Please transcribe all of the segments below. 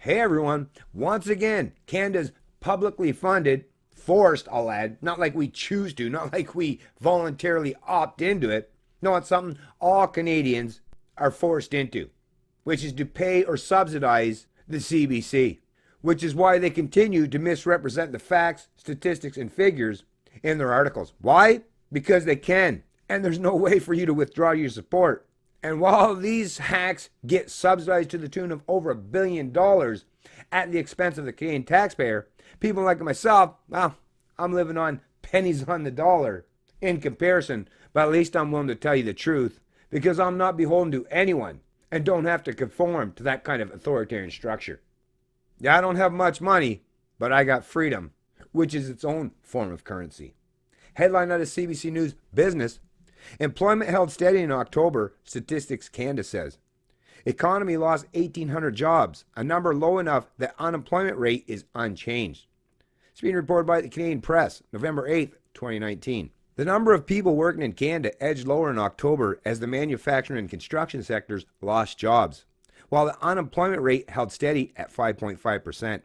Hey everyone, once again, Canada's publicly funded, forced, I'll add, not like we choose to, not like we voluntarily opt into it. No, it's something all Canadians are forced into, which is to pay or subsidize the CBC, which is why they continue to misrepresent the facts, statistics, and figures in their articles. Why? Because they can, and there's no way for you to withdraw your support. And while these hacks get subsidized to the tune of over $1 billion at the expense of the Canadian taxpayer, people like myself, well, I'm living on pennies on the dollar in comparison, but at least I'm willing to tell you the truth because I'm not beholden to anyone and don't have to conform to that kind of authoritarian structure. Yeah, I don't have much money, but I got freedom, which is its own form of currency. Headline out of CBC News Business. Employment held steady in October, Statistics Canada says. Economy lost 1,800 jobs, a number low enough that unemployment rate is unchanged. It's being reported by the Canadian Press, November 8th, 2019. The number of people working in Canada edged lower in October as the manufacturing and construction sectors lost jobs, while the unemployment rate held steady at 5.5%.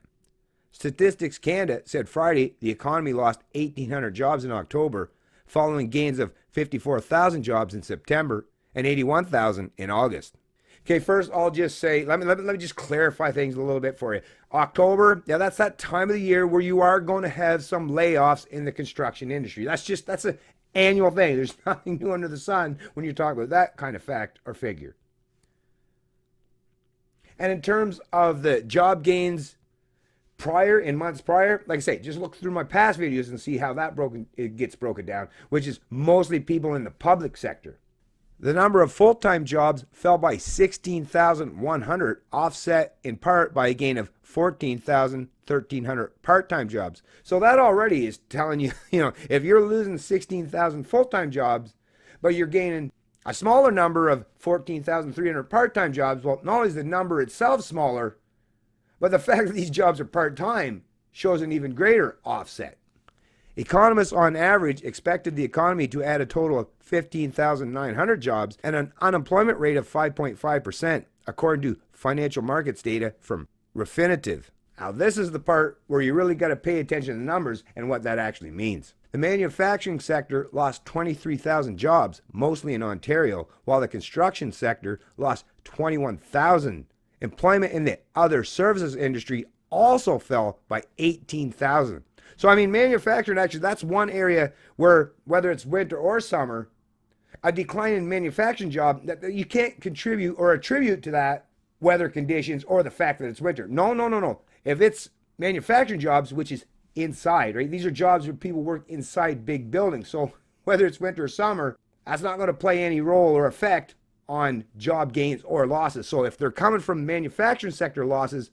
Statistics Canada said Friday the economy lost 1,800 jobs in October, following gains of 54,000 jobs in September and 81,000 in August. Okay, first I'll just say, let me just clarify things a little bit for you. October, yeah, that's that time of the year where you are going to have some layoffs in the construction industry. That's an annual thing. There's nothing new under the sun when you're talking about that kind of fact or figure. And in terms of the job gains in months prior, like I say, just look through my past videos and see how it gets broken down, which is mostly people in the public sector. The number of full-time jobs fell by 16,100, offset in part by a gain of 1,300 part-time jobs. So that already is telling you, if you're losing 16,000 full-time jobs, but you're gaining a smaller number of 14,300 part-time jobs, well, not only is the number itself smaller, but the fact that these jobs are part-time shows an even greater offset. Economists on average expected the economy to add a total of 15,900 jobs and an unemployment rate of 5.5%, according to financial markets data from Refinitiv. Now, this is the part where you really got to pay attention to the numbers and what that actually means. The manufacturing sector lost 23,000 jobs, mostly in Ontario, while the construction sector lost 21,000. Employment in the other services industry also fell by 18,000. So, manufacturing, actually, that's one area where, whether it's winter or summer, a decline in manufacturing job, that you can't contribute or attribute to that weather conditions or the fact that it's winter. No. If it's manufacturing jobs, which is inside, right? These are jobs where people work inside big buildings. So whether it's winter or summer, that's not going to play any role or effect on job gains or losses. So if they're coming from manufacturing sector losses,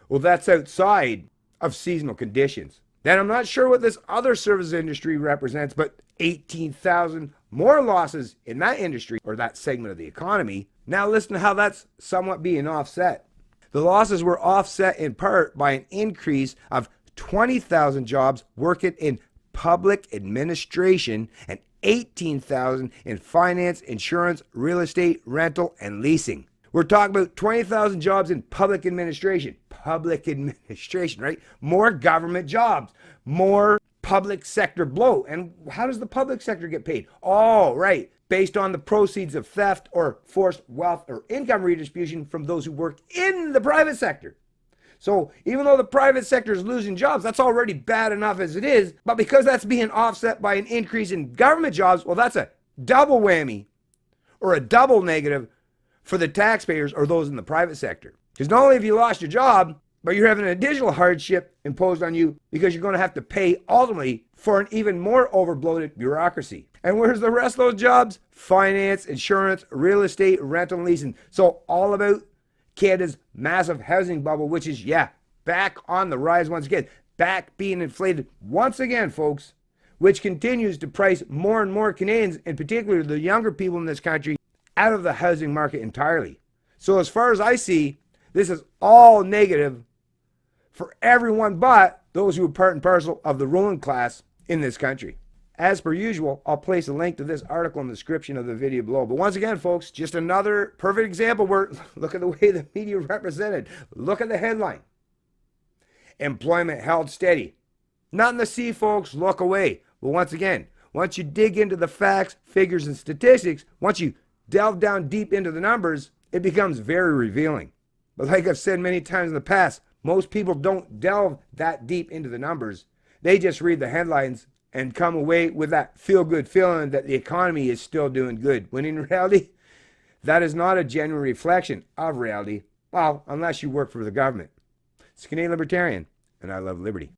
well, that's outside of seasonal conditions. Then I'm not sure what this other service industry represents, but 18,000 more losses in that industry or that segment of the economy. Now listen to how that's somewhat being offset. The losses were offset in part by an increase of 20,000 jobs working in public administration and 18,000 in finance, insurance, real estate, rental, and leasing. We're talking about 20,000 jobs in public administration. Public administration, right? More government jobs, more public sector bloat. And how does the public sector get paid? Oh, right. Based on the proceeds of theft or forced wealth or income redistribution from those who work in the private sector. So even though the private sector is losing jobs, that's already bad enough as it is. But because that's being offset by an increase in government jobs, well, that's a double whammy or a double negative for the taxpayers or those in the private sector. Because not only have you lost your job, but you're having an additional hardship imposed on you because you're going to have to pay ultimately for an even more overbloated bureaucracy. And where's the rest of those jobs? Finance, insurance, real estate, rental, and leasing. So all about Canada's massive housing bubble, which is, back on the rise once again. Back being inflated once again, folks, which continues to price more and more Canadians, in particular the younger people in this country, out of the housing market entirely. So as far as I see, this is all negative for everyone but those who are part and parcel of the ruling class in this country. As per usual, I'll place a link to this article in the description of the video below. But once again, folks, just another perfect example where look at the way the media represented. Look at the headline. Employment held steady. Nothing to see, folks. Look away. But once again, once you dig into the facts, figures, and statistics, once you delve down deep into the numbers, it becomes very revealing. But like I've said many times in the past, most people don't delve that deep into the numbers. They just read the headlines and come away with that feel-good feeling that the economy is still doing good, when in reality, that is not a genuine reflection of reality, well, unless you work for the government. It's Canadian Libertarian, and I love liberty.